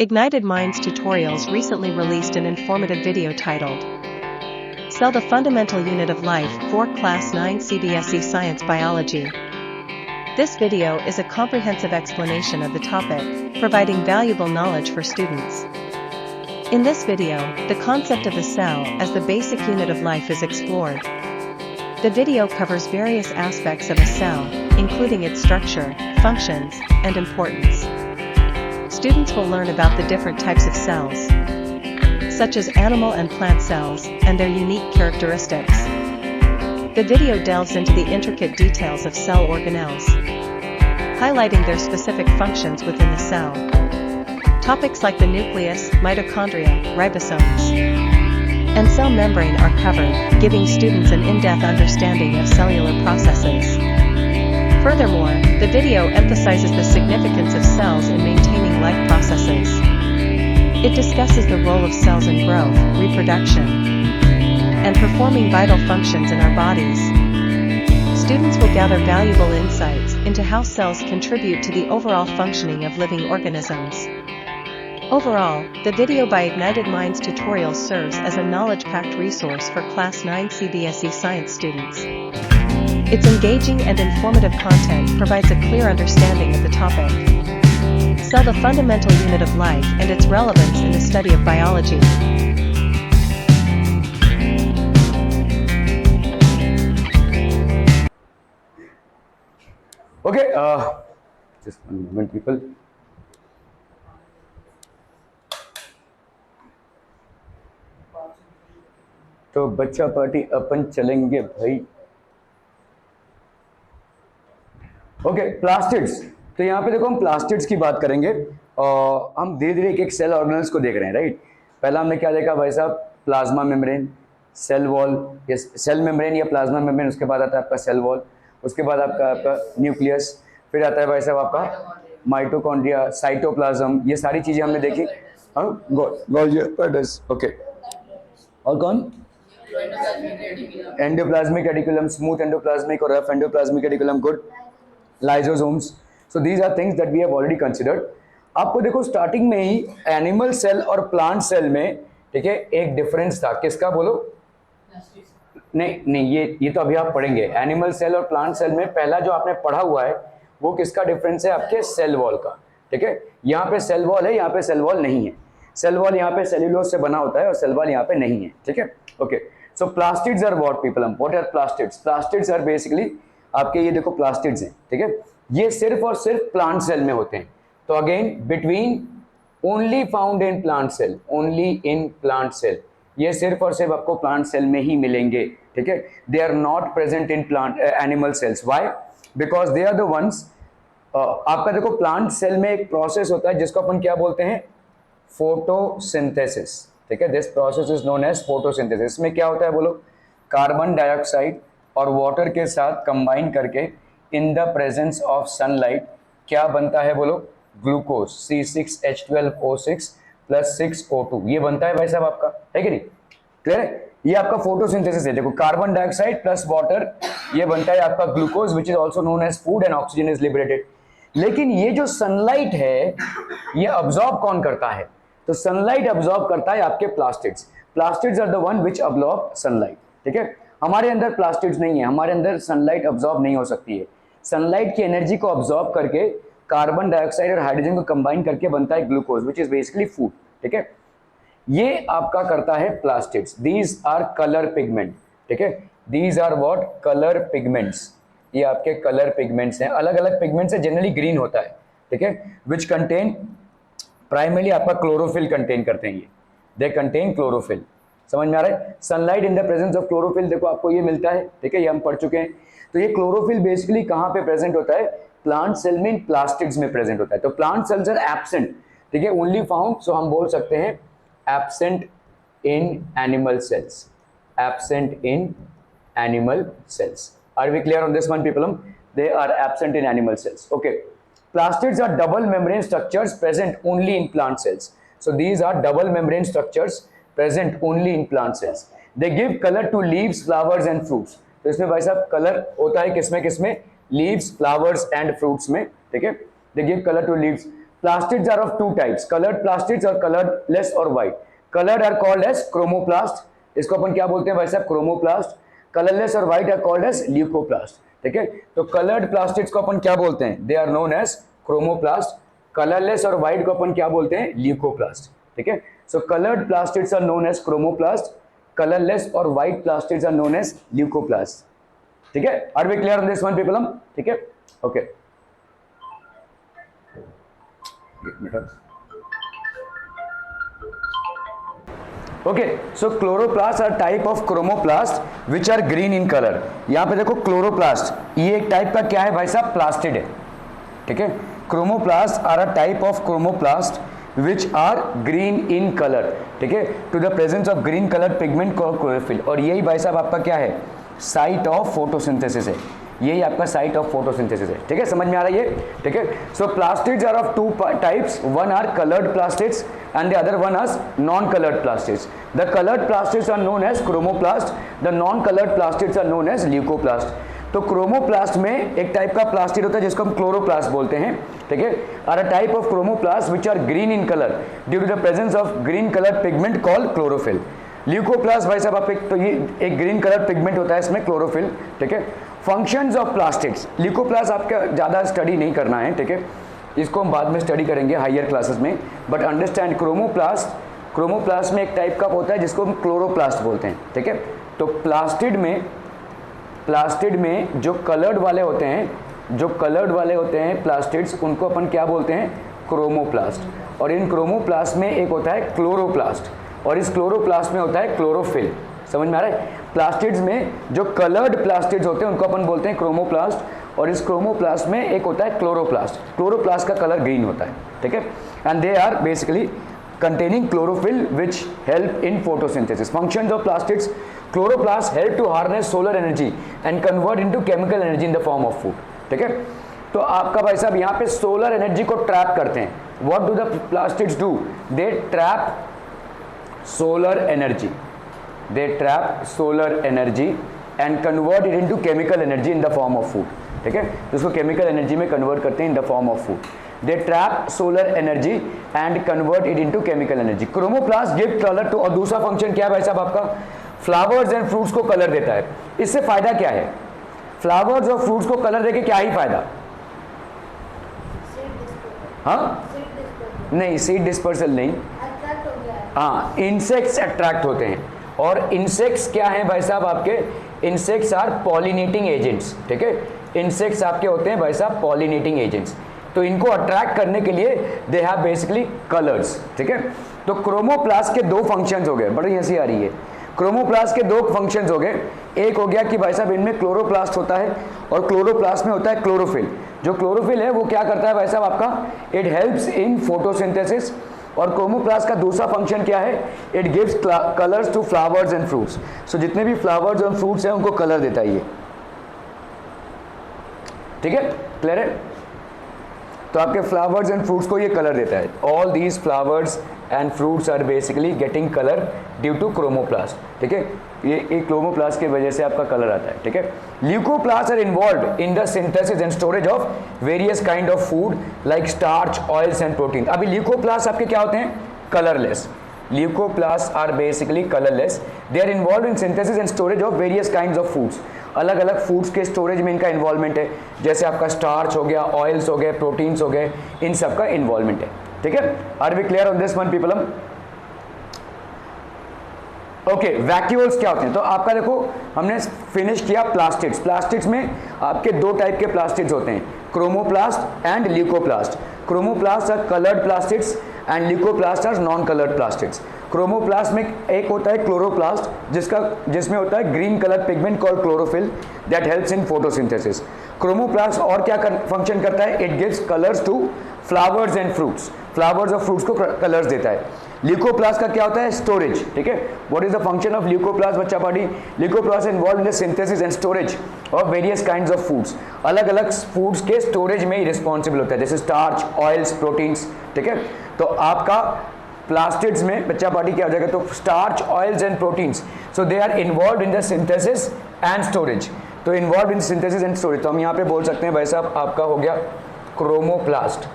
Ignited Minds Tutorials recently released an informative video titled Cell, the Fundamental Unit of Life for Class 9 CBSE Science Biology. This video is a comprehensive explanation of the topic, providing valuable knowledge for students. In this video, the concept of the cell as the basic unit of life is explored. The video covers various aspects of a cell, including its structure, functions, and importance. Students will learn about the different types of cells, such as animal and plant cells, and their unique characteristics. The video delves into the intricate details of cell organelles, highlighting their specific functions within the cell. Topics like the nucleus, mitochondria, ribosomes, and cell membrane are covered, giving students an in-depth understanding of cellular processes. Furthermore, the video emphasizes the significance of cells in maintaining life processes. It discusses the role of cells in growth, reproduction, and performing vital functions in our bodies. Students will gather valuable insights into how cells contribute to the overall functioning of living organisms. Overall, the video by Ignited Minds Tutorials serves as a knowledge-packed resource for Class 9 CBSE Science students. Its engaging and informative content provides a clear understanding of the topic. Cell, the fundamental unit of life and its relevance in the study of biology. Okay, just one moment, people. तो बच्चा party अपन चलेंगे भाई. Okay, plastids. तो यहाँ पे देखो हम plastids की बात करेंगे और हम धीरे धीरे एक एक सेल ऑर्गेनल्स को देख रहे हैं, राइट. पहला हमने क्या देखा भाई साहब? प्लाज्मा मेम्ब्रेन, सेल वॉल, या सेल मेम्ब्रेन या प्लाज्मा मेम्ब्रेन. उसके बाद आता है आपका सेल वॉल, उसके बाद आपका न्यूक्लियस, फिर आता है भाई साहब आपका माइटोकॉन्ड्रिया, साइटोप्लाज्म. ये सारी चीजें हमने देखी. ओके, और कौन? एंडोप्लाज्मिक रेटिकुलम, स्मूथ एंडोप्लाज्मिक और rough endoplasmic reticulum, good. Lysosomes. So these are things that we have already considered. आपको देखो स्टार्टिंग में ही एनिमल सेल और प्लांट सेल में, ठीक है, एक डिफरेंस था. किसका बोलो? नहीं, ये तो अभी आप पढ़ेंगे. एनिमल सेल और प्लांट सेल में पहला जो आपने पढ़ा हुआ है वो किसका डिफरेंस है? आपके सेल वॉल का. ठीक है, यहाँ पे सेल वॉल है, यहाँ पे सेल वॉल नहीं है. सेल वॉल यहाँ पे सेल्यूलोज से बना होता है और सेल वॉल यहाँ पे नहीं है. ठीक है, okay. So plastids are what people? What are plastids? Plastids are basically आपके, ये देखो प्लास्टिड्स हैं, ठीक है, ये सिर्फ और सिर्फ प्लांट सेल में होते हैं. तो again between, only found in plant cell, only in plant cell. ये सिर्फ और सिर्फ आपको प्लांट सेल में ही मिलेंगे. ठीक है, they are not present in plant animal cells. Why? Because they are the ones. आपका देखो प्लांट सेल में एक प्रोसेस होता है जिसको अपन क्या बोलते हैं? फोटोसिंथेसिस. ठीक है, this process is known as photosynthesis. इसमें क्या होता है बोलो? कार्बन डाइऑक्साइड और वाटर के साथ कंबाइन करके in the presence of sunlight क्या बनता है बोलो? Glucose, C6H12O6 plus 6O2. ये बनता है भाई साहब आपका, है कि नहीं? क्लियर है? ये आपका फोटोसिंथेसिस है. देखो कार्बन डाइऑक्साइड प्लस वाटर, ये बनता है आपका glucose which is also known as food and oxygen is liberated. लेकिन ये जो सनलाइट है ये अब्सॉर्ब कौन करता है? तो सनलाइट अब्सॉर्ब करता है आपके plastids. Plastids are the one which absorb sunlight. ठीक है, हमारे अंदर प्लास्टिड्स नहीं है, हमारे अंदर सनलाइट अब्सॉर्ब नहीं हो सकती है. सनलाइट की एनर्जी को अब्सॉर्ब करके कार्बन डाइऑक्साइड और हाइड्रोजन को कंबाइन करके बनता है glucose which is basically food. ठीक है, ये आपका करता है plastids. These are colour pigment. ठीक है, these are what? Colour pigments. ये आपके कलर पिगमेंट्स हैं. अलग अलग पिगमेंट्स है, जनरली ग्रीन होता है. ठीक है, विच कंटेन प्राइमरली आपका क्लोरोफिल कंटेन करते हैं. ये दे कंटेन क्लोरोफिल. समझ में आ रहा है? Sunlight in the presence of chlorophyll, देखो आपको ये मिलता है. ठीक है, ये हम पढ़ चुके हैं. तो ये क्लोरोफिल बेसिकली कहाँ पे प्रेजेंट होता है? प्लांट सेल में, प्लास्टिड्स में प्रेजेंट होता है. तो प्लांट सेल्स आर एब्सेंट. ठीक है, ओनली फाउंड, सो हम बोल सकते हैं absent in animal cells. Absent in animal cells. Are we clear on this one, people? They are absent in animal cells. Okay. Plastids are double membrane structures present only in plant cells. So these are double membrane structures present only in plant cells. They give color to leaves, flowers and fruits. तो इसमें भाई साहब colour होता है किसमें किसमें? Leaves, flowers and fruits में. ठीक है, they give colour to leaves. plastids are of two types, colored plastids और colorless और white. Colored are called as chromoplast, इसको अपन क्या बोलते हैं भाई साहब, chromoplast. Colorless और white are called as leucoplast. ठीक है, तो colored plastids को अपन क्या बोलते हैं, they are known as chromoplast. Colorless और white को अपन क्या बोलते हैं, leucoplast. ठीक है, so colored plastids are known as chromoplast, colorless और white plastids are known as leucoplast. ठीक है, are we clear on this one people? हम ठीक है, okay. Okay, so chloroplast are type of chromoplast which are green in colour. यहां पे देखो chloroplast, ये एक टाइप का क्या है भाई साहब, प्लास्टिड है. ठीक है, chromoplast are a type of chromoplast which are green in colour. ठीक है, to the presence of green colour pigment called chlorophyll. और यही भाई साहब आपका क्या है, साइट ऑफ फोटोसिंथेसिस है. यही आपका साइट ऑफ फोटोसिंथेसिस है. ठीक है, समझ में आ रहा है ये? ठीक है, so plastids are of two types, one are coloured plastids and the other one as non-colored plastids. The colored plastids are known as chromoplast, the non-colored plastids are known as leucoplast. तो chromoplast में एक type का plastid होता है जिसको हम chloroplast बोलते हैं. ठीक है, are a type of chromoplast which are green in colour due to the presence of green colour pigment called chlorophyll. Leucoplast भाई साहब आप तो ये एक ग्रीन कलर पिगमेंट होता है इसमें, क्लोरोफिल. ठीक है, फंक्शंस ऑफ प्लास्टिड्स. ल्यूकोप्लास्ट आपका ज़्यादा स्टडी नहीं करना है. ठीक है, इसको हम बाद में स्टडी करेंगे हायर क्लासेस में. बट अंडरस्टैंड क्रोमोप्लास्ट में एक टाइप का होता है जिसको हम क्लोरोप्लास्ट बोलते हैं. ठीक है, तो प्लास्टिड में जो कलर्ड वाले होते हैं प्लास्टिड्स, उनको अपन क्या बोलते हैं, क्रोमोप्लास्ट. और इन क्रोमोप्लास्ट में एक होता है क्लोरोप्लास्ट, और इस क्लोरोप्लास्ट में होता है क्लोरोफिल. समझ में आ रहा है? प्लास्टिड्स में जो कलर्ड प्लास्टिड्स होते हैं उनको अपन बोलते हैं क्रोमोप्लास्ट, और इस क्रोमोप्लास्ट में एक होता है क्लोरोप्लास्ट. क्लोरोप्लास्ट का कलर ग्रीन होता है. ठीक है, and they are basically containing chlorophyll which help in photosynthesis. Functions of plastids: chloroplasts help to harness solar energy and convert into chemical energy in the form of food. ठीक है, तो आपका भाई साहब यहाँ पे सोलर एनर्जी को trap करते हैं. What do the plastids do? They trap solar energy. They trap solar energy and convert it into chemical energy in the form of food. ठीक है, तो इसको केमिकल एनर्जी में कन्वर्ट करते हैं in the form of food. They trap solar energy and convert it into chemical energy. Chromoplast give colour to, और दूसरा function क्या है भाई साहब आपका, फ्लावर्स एंड फ्रूट्स को कलर देता है. इससे फायदा क्या है, फ्लावर्स और फ्रूट्स को कलर देके क्या ही फायदा, हाँ नहीं, सीड डिस्पर्सल नहीं, हाँ इंसेक्ट्स अट्रैक्ट होते हैं. और इंसेक्ट्स क्या हैं भाई साहब आपके, इंसेक्ट्स आर पॉलिनेटिंग एजेंट्स. ठीक है, इंसेक्ट्स आपके होते हैं भाई साहब पॉलिनेटिंग एजेंट्स. तो इनको अट्रैक्ट करने के लिए दे हैव बेसिकली कलर्स. ठीक है, तो क्रोमोप्लास्ट के दो फंक्शंस हो गए, बड़ी हंसी आ रही है. क्रोमोप्लास्ट के दो फंक्शंस हो गए. एक हो गया कि भाई साहब इनमें क्लोरोप्लास्ट होता है और क्लोरोप्लास्ट में होता है क्लोरोफिल. जो क्लोरोफिल है वो क्या करता है भाई साहब आपका, इट हेल्प्स इन फोटोसिंथेसिस. और क्रोमोप्लास्ट का दूसरा फंक्शन क्या है, it gives colours to flowers and fruits. So जितने भी फ्लावर्स और फ्रूट्स हैं उनको कलर देता है ये. ठीक है, क्लियर है? तो आपके फ्लावर्स एंड फ्रूट्स को ये कलर देता है. All these flowers and fruits are basically getting colour due to chromoplast. ठीक है, ये क्रोमोप्लास्ट की वजह से आपका कलर आता है. ठीक है, leucoplast are involved in the synthesis and storage of various kind of food like starch, oils and protein. अभी ल्यूकोप्लास्ट आपके क्या होते हैं, colourless. Leucoplasts are basically colorless. They are involved in synthesis and storage of various kinds of foods. अलग अलग foods के storage में इनका इन्वॉल्वमेंट है, जैसे आपका स्टार्च हो गया, ऑयल्स हो गए, प्रोटीन्स हो गए, इन सब का इन्वॉल्वमेंट है. ठीक है, are we clear on this one people? Okay, vacuoles क्या होते हैं, तो आपका देखो हमने फिनिश किया प्लास्टिड्स. प्लास्टिड्स में आपके दो टाइप के प्लास्टिड्स होते हैं, chromoplast and leucoplast. Chromoplast are coloured plastids and leucoplast are non coloured plastids. Chromoplast में एक होता है क्लोरोप्लास्ट जिसमें होता है green colour pigment called chlorophyll that helps in photosynthesis. Chromoplast और क्या फंक्शन करता है, it gives colours to flowers and fruits. Flowers और फ्रूट्स को कलर्स देता है. ल्यूकोप्लास्ट का क्या होता है, स्टोरेज. ठीक है, what is the function of leucoplast बच्चा party, leucoplast involve in the synthesis and storage of various kinds of foods. अलग अलग फूड्स के स्टोरेज में ही रिस्पॉन्सिबल होता है, जैसे स्टार्च, ऑयल्स, प्रोटीन्स. ठीक है, तो आपका प्लास्टिड्स में बच्चा पार्टी क्या हो जाएगा, तो starch, oils and proteins. So they are involve in the synthesis and storage. तो involve in synthesis and storage, तो हम यहाँ पे बोल सकते हैं भाई साहब आपका हो गया क्रोमोप्लास्ट.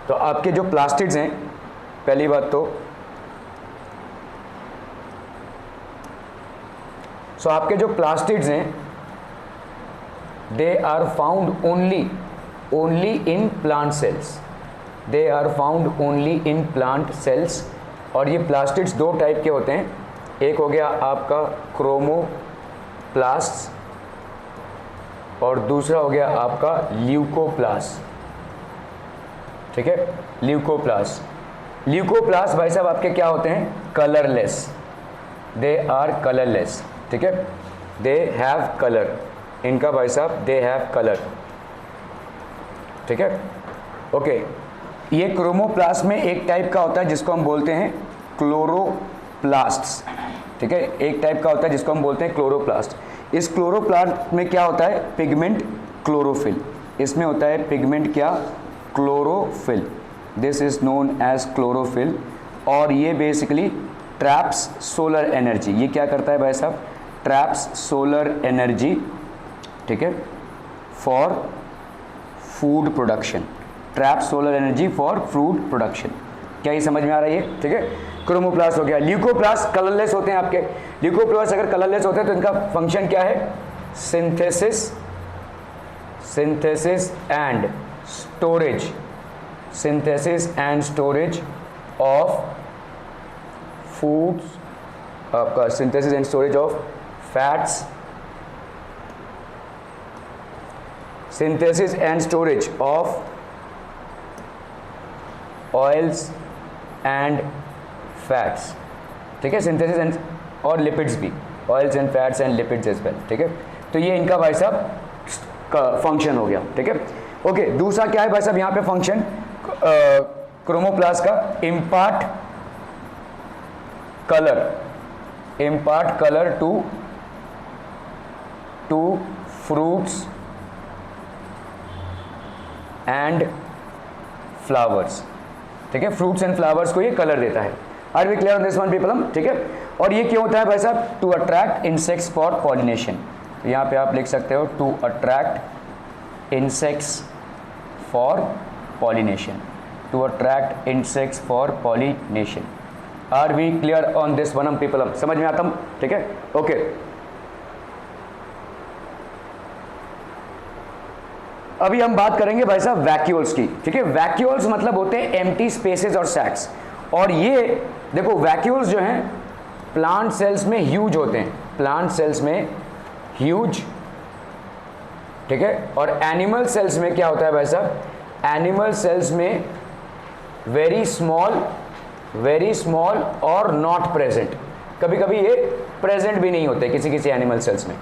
तो आपके जो प्लास्टिड्स हैं, पहली बात तो आपके जो प्लास्टिड्स हैं they are found only in plant cells, they are found only in plant cells. और ये प्लास्टिड्स दो टाइप के होते हैं, एक हो गया आपका क्रोमोप्लास्ट और दूसरा हो गया आपका ल्यूकोप्लास्ट। ठीक है, ल्यूकोप्लास्ट भाई साहब आपके क्या होते हैं, कलरलेस, दे आर कलरलेस। ठीक है, दे हैव कलर, इनका भाई साहब दे हैव कलर। ठीक है, ओके। ये क्रोमोप्लास्ट में एक टाइप का होता है जिसको हम बोलते हैं क्लोरोप्लास्ट्स। ठीक है, एक टाइप का होता है जिसको हम बोलते हैं क्लोरोप्लास्ट। इस क्लोरोप्लास्ट में क्या होता है, पिगमेंट क्लोरोफिल, इसमें होता है पिगमेंट क्या, chlorophyll, this is known as chlorophyll. और ये बेसिकली ट्रैप्स सोलर एनर्जी, ये क्या करता है भाई साहब, ट्रैप्स सोलर एनर्जी। ठीक है, for food production, traps solar energy for food production. क्या ये समझ में आ रहा है ये? ठीक है, क्रोमोप्लास्ट हो गया। ल्यूकोप्लास्ट कलरलेस होते हैं आपके। ल्यूकोप्लास्ट अगर कलरलेस होते हैं तो इनका फंक्शन क्या है, synthesis and storage, synthesis and storage of foods, आपका synthesis and storage of fats, synthesis and storage of oils and fats. ठीक है, सिंथेसिस एंड और लिपिड्स भी, oils and fats and lipids as well. ठीक है, तो ये इनका भाई साहब का फंक्शन हो गया। ठीक है, ओके। दूसरा क्या है भाई साहब यहाँ पे फंक्शन क्रोमोप्लास्ट का, impart colour to fruits and flowers. ठीक है, फ्रूट्स एंड फ्लावर्स को ये कलर देता है। Are we clear on this one people हम? ठीक है, और ये क्यों होता है भाई साहब, to attract insects for pollination. तो यहाँ पे आप लिख सकते हो to attract insects for pollination, to attract insects for pollination. Are we clear on this one people hmm? समझ में आता हम? ठीक है, ओके। अभी हम बात करेंगे भाई साहब वैक्यूल्स की। ठीक है, वैक्यूल्स मतलब होते हैं एम्प्टी स्पेसेस और सैक्स। और ये देखो वैक्यूल्स जो हैं प्लांट सेल्स में ह्यूज होते हैं, प्लांट सेल्स में ह्यूज। ठीक है, और एनिमल सेल्स में क्या होता है भाई साहब, एनिमल सेल्स में वेरी स्मॉल और नॉट प्रेजेंट। कभी कभी ये प्रेजेंट भी नहीं होते किसी एनिमल सेल्स में।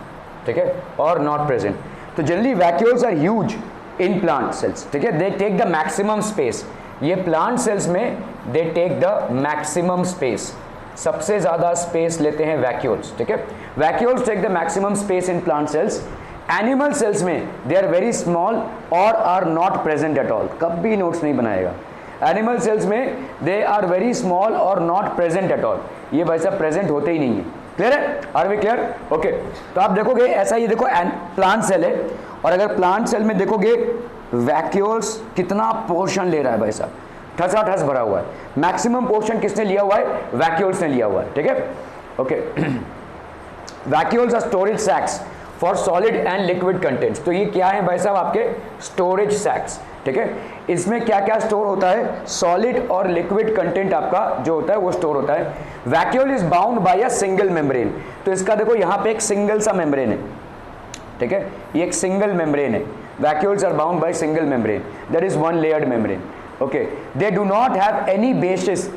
ठीक है, और नॉट प्रेजेंट। तो generally vacuoles are huge in plant cells. ठीक है, they take the maximum space. ये प्लांट सेल्स में they take the maximum space, सबसे ज़्यादा स्पेस लेते हैं वैक्यूल्स। ठीक है, vacuoles take the maximum space in plant cells. Animal cells में दे आर वेरी स्मॉल और are not present at all. कभी नोट्स नहीं बनाएगा, एनिमल सेल्स में दे आर वेरी स्मॉल और नॉट प्रेजेंट एट ऑल। ये भाई साहब प्रेजेंट होते ही नहीं है। क्लियर है? Are we clear? ओके। तो आप देखोगे ऐसा, ये देखो प्लांट सेल है, और अगर प्लांट सेल में देखोगे वैक्यूल्स कितना पोर्शन ले रहा है भाई साहब, ठसाठस भरा हुआ है। मैक्सिमम पोर्शन किसने लिया हुआ है, वैक्यूल्स ने लिया हुआ है। ठीक है, okay. Vacuoles are storage sacs for solid and liquid contents. तो ये क्या है भाई साहब, आपके स्टोरेज सैक्स। ठीक है, इसमें क्या क्या स्टोर होता है, सॉलिड और लिक्विड कंटेंट आपका जो होता है वो स्टोर होता है। Vacuole is bound by a single membrane. तो इसका देखो यहाँ पे एक सिंगल सा मेम्ब्रेन है। ठीक है, ये एक सिंगल मेम्ब्रेन है। Vacuoles are bound by single membrane, that is one layered membrane. Okay, they do not have any basis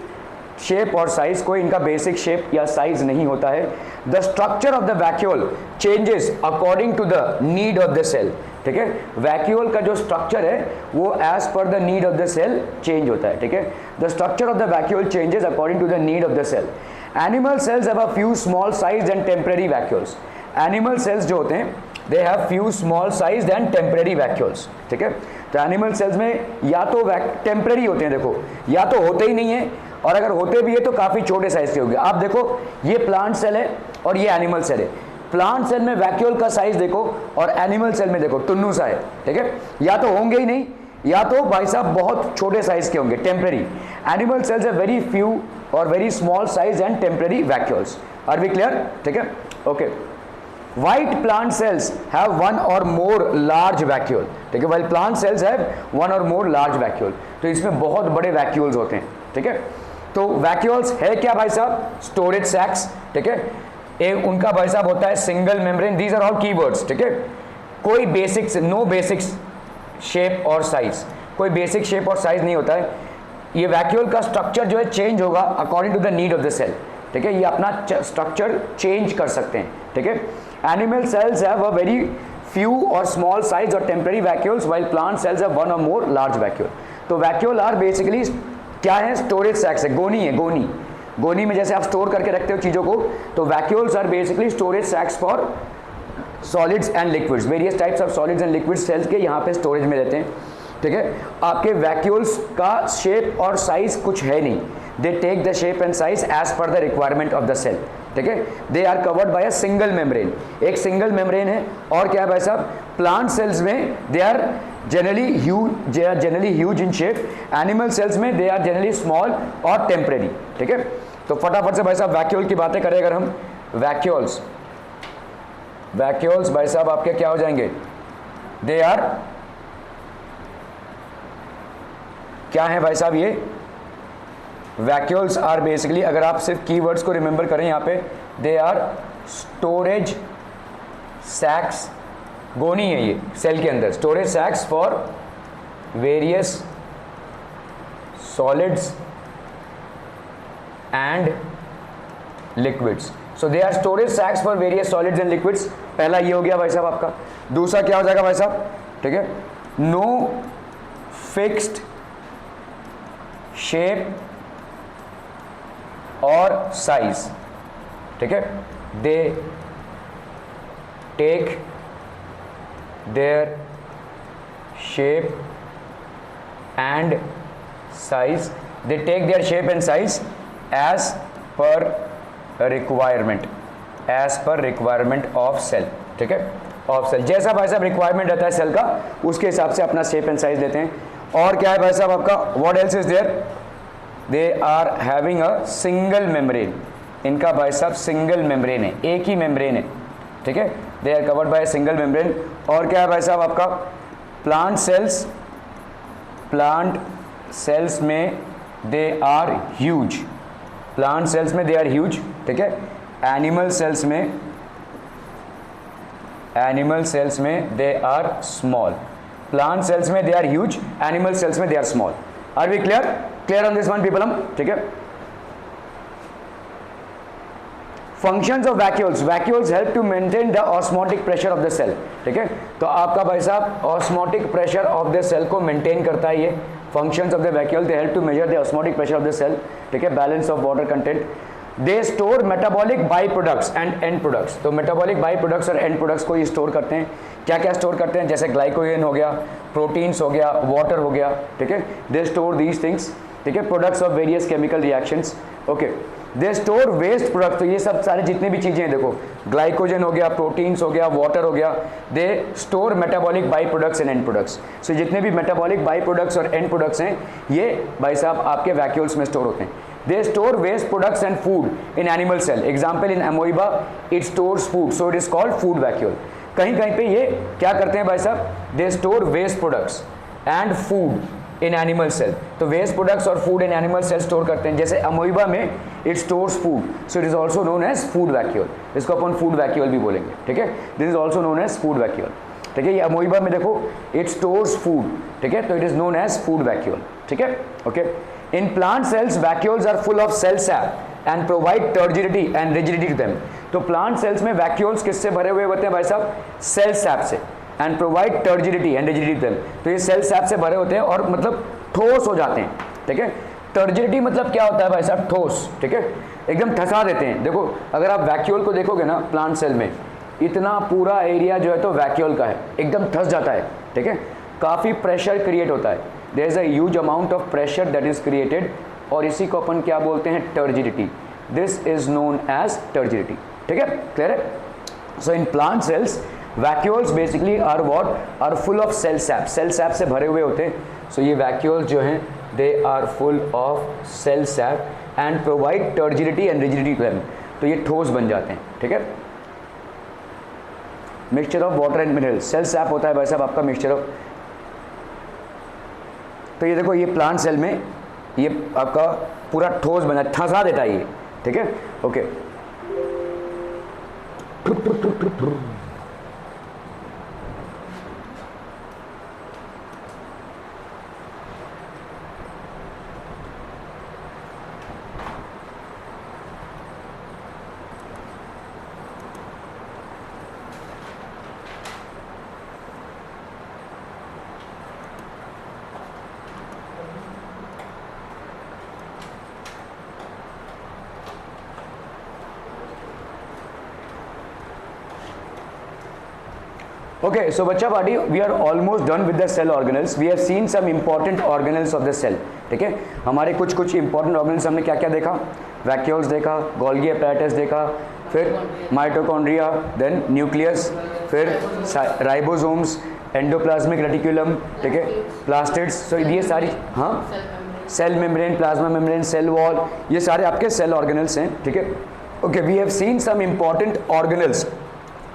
shape और साइज, कोई इनका बेसिक शेप या साइज नहीं होता है। The structure of the vacuole changes according to the need of the cell. ठीक है, vacuole का जो स्ट्रक्चर है वो as per the need of the cell change होता है। ठीक है, the structure of the vacuole changes according to the need of the cell. Animal cells have a few small size and temporary vacuoles. Animal cells जो होते हैं they have few small size and temporary vacuoles. ठीक है, तो animal cells में या तो temporary होते हैं, देखो, या तो होते ही नहीं है, और अगर होते भी है तो काफ़ी छोटे साइज के होंगे। आप देखो ये प्लांट सेल है और ये एनिमल सेल है। प्लांट सेल में वैक्यूल का साइज देखो और एनिमल सेल में देखो टुन्नू सा है। ठीक है, या तो होंगे ही नहीं या तो भाई साहब बहुत छोटे साइज के होंगे, टेम्पररी। एनिमल सेल्स है वेरी फ्यू और very small size and temporary vacuoles. Are we clear? ठीक है, okay. White plant cells have one or more large vacuole, ठीक है, while plant cells have one or more large vacuole, तो इसमें बहुत बड़े vacuoles होते हैं, ठीक है। तो vacuoles है क्या भाई साहब? स्टोरेज सैक्स, ठीक है। एक उनका भाई साहब होता है single membrane, these are all keywords, ठीक है। कोई बेसिक्स, नो बेसिक्स शेप और साइज, कोई बेसिक शेप और साइज नहीं होता है। ये वैक्यूल का स्ट्रक्चर जो है चेंज होगा according to the need of the cell, ठीक है। ये अपना स्ट्रक्चर चेंज कर सकते हैं, ठीक है। Animal cells have a very few or small size or temporary vacuoles, while plant cells have one or more large vacuole. तो vacuole are basically क्या है? स्टोरेज सैक्स है, गोनी है, गोनी। गोनी में जैसे आप स्टोर करके रखते हो चीज़ों को, तो vacuoles are basically storage sacks for solids and liquids, various types of solids and liquids cells के यहाँ पे स्टोरेज में रहते हैं, ठीक है। आपके vacuoles का शेप और साइज कुछ है नहीं, they take the shape and size as per the requirement of the cell, ठीक है। They are covered by a single membrane, एक सिंगल मेम्ब्रेन है। और क्या है भाई साहब? प्लांट सेल्स में they are generally huge in shape, animal cells में दे आर जनरली स्मॉल और टेम्परेरी, ठीक है। तो फटाफट से भाई साहब वैक्यूल की बातें करें अगर हम, वैक्यूल्स भाई साहब आपके क्या हो जाएंगे? दे आर क्या है भाई साहब? ये वैक्यूल्स आर बेसिकली, अगर आप सिर्फ कीवर्ड्स को रिमेंबर करें यहाँ पे, दे आर स्टोरेज सैक्स, गोनी है ये सेल के अंदर, storage sacs for various solids and liquids. So they are storage sacs for various solids and liquids. पहला ये हो गया भाई साहब आपका। दूसरा क्या हो जाएगा भाई साहब? ठीक है, नो फिक्स्ड शेप और साइज, ठीक है। They take their shape and size, they take their shape and size as per requirement, as per requirement of cell, ठीक है, ऑफ सेल। जैसा भाई साहब रिक्वायरमेंट रहता है सेल का, उसके हिसाब से अपना शेप एंड साइज देते हैं। और क्या है भाई साहब आपका? What else is there? They are having a single membrane, इनका भाई साहब सिंगल मेम्ब्रेन है, एक ही मेम्ब्रेन है, ठीक है। They are covered by single membrane. और क्या है भाई साहब आपका? प्लांट सेल्स में they are huge, plant cells में दे आर ह्यूज, ठीक है। एनिमल सेल्स में they are small, plant cells में they are huge, animal cells में they are small. Are we clear on this one people हम, ठीक है। Functions of vacuoles help to maintain the osmotic pressure of the cell, ठीक है। तो आपका भाई साहब osmotic pressure of the cell को मेंटेन करता है ये। Functions of the vacuole, they help to measure the osmotic pressure of the cell, ठीक है, balance of water content. They store metabolic by products and end products. तो metabolic by products और end products को ये store करते हैं। क्या क्या स्टोर करते हैं? जैसे ग्लाइकोजन हो गया, प्रोटीन्स हो गया, वाटर हो गया, ठीक है। दे स्टोर दीज थिंग्स, ठीक है, products of various chemical reactions, okay. They store waste products, तो ये सब सारे जितने भी चीज़ें हैं, देखो ग्लाइकोजन हो गया, प्रोटीन्स हो गया, वाटर हो गया, they store metabolic by products and end products. So जितने भी मेटाबॉलिक बाई प्रोडक्ट्स और एंड प्रोडक्ट्स हैं, ये भाई साहब आपके वैक्यूल्स में स्टोर होते हैं। They store waste products and food in animal cell, example in amoeba it stores food, so it is called food vacuole. कहीं कहीं पे ये क्या करते हैं भाई साहब? They store waste products and food in animal cell. तो वेस्ट प्रोडक्ट्स और food in animal cell store करते हैं। जैसे अमोइबा में it stores food, so it is also known as food vacuole. इसको अपन फूड वैक्यूल भी बोलेंगे, ठीक है। This is also known as food vacuole, ठीक है। ये अमोइबा में देखो इट स्टोर्स फूड, ठीक है, तो it is known as food vacuole, ठीक है, okay. In plant cells vacuoles are full of cell sap and provide turgidity and rigidity to them. तो प्लांट सेल्स में वैक्यूल्स किससे भरे हुए होते हैं भाई साहब? सेल सैप से, and provide turgidity and rigidity to them. तो ये सेल सैप से भरे होते हैं और मतलब ठोस हो जाते हैं, ठीक है। टर्जिडिटी मतलब क्या होता है भाई साहब? ठोस, ठीक है, एकदम ठसा देते हैं। देखो अगर आप वैक्यूल को देखोगे ना प्लांट सेल में, इतना पूरा एरिया जो है तो वैक्यूल का है, एकदम ठस जाता है, ठीक है। काफ़ी प्रेशर क्रिएट होता है, there is a huge amount of pressure that is created, और इसी को अपन क्या बोलते हैं? Turgidity. This is known as turgidity, ठीक है, क्लियर है। So in plant cells vacuoles basically are what? Are full of cell sap, cell sap से भरे हुए होते हैं। सो ये वैक्यूल्स जो हैं they are full of cell sap and provide turgidity and rigidity to them, तो ये ठोस बन जाते हैं, ठीक है। Mixture of water and mineral, cell sap होता है भाई साहब आपका मिक्सचर ऑफ, तो ये देखो ये प्लांट सेल में ये आपका पूरा ठोस बना ठसा देता है ये, ठीक है, ओके। Okay, so बच्चा party we are almost done with the cell organelles. We have seen some important organelles of the cell. ठीक है, हमारे कुछ important organelles हमने क्या क्या देखा, वैक्यूल्स देखा, गोल्गी अपैरेटस देखा, फिर माइटोकॉन्ड्रिया, देन न्यूक्लियस, फिर राइबोसोम्स, एंडोप्लाज्मिक रेटिकुलम, ठीक है, प्लास्टिड्स, सो ये सारी, हाँ, cell membrane, plasma membrane, cell wall, ये सारे आपके सेल ऑर्गेनल्स हैं, ठीक है। Okay, we have seen some important organelles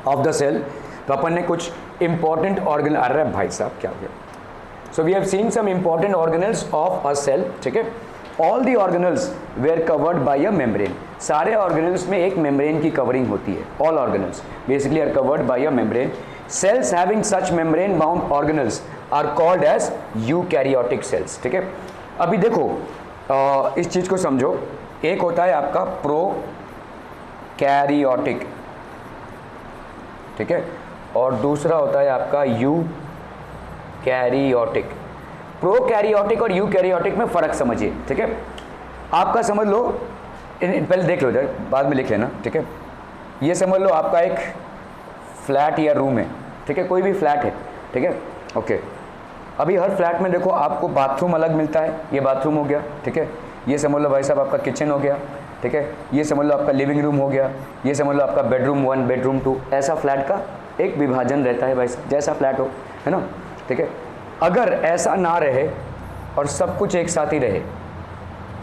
of the cell, तो अपन ने कुछ इंपॉर्टेंट ऑर्गेनल, अरे भाई साहब क्या हो, so we have seen some important organelles of a cell, ठीक है। All the organelles were covered by a membrane, सारे ऑर्गेनल्स में एक मेम्ब्रेन की कवरिंग होती है, all organelles basically are covered by a membrane. Cells having such membrane bound organelles are called as eukaryotic cells, ठीक है। अभी देखो इस चीज को समझो, एक होता है आपका प्रोकैरियोटिक, ठीक है, और दूसरा होता है आपका यूकैरियोटिक। प्रोकैरियोटिक और यूकैरियोटिक में फ़र्क समझिए, ठीक है। आपका समझ लो, पहले देख लो इधर, बाद में लिख लेना, ठीक है। ये समझ लो आपका एक फ्लैट या रूम है, ठीक है, कोई भी फ्लैट है, ठीक है, ओके। अभी हर फ्लैट में देखो आपको बाथरूम अलग मिलता है, ये बाथरूम हो गया, ठीक है, ये समझ लो भाई साहब आपका किचन हो गया, ठीक है, ये समझ लो आपका लिविंग रूम हो गया, ये समझ लो आपका बेडरूम 1 बेडरूम 2, ऐसा फ्लैट का एक विभाजन रहता है भाई साहब, जैसा फ्लैट हो, है ना, ठीक है। अगर ऐसा ना रहे और सब कुछ एक साथ ही रहे,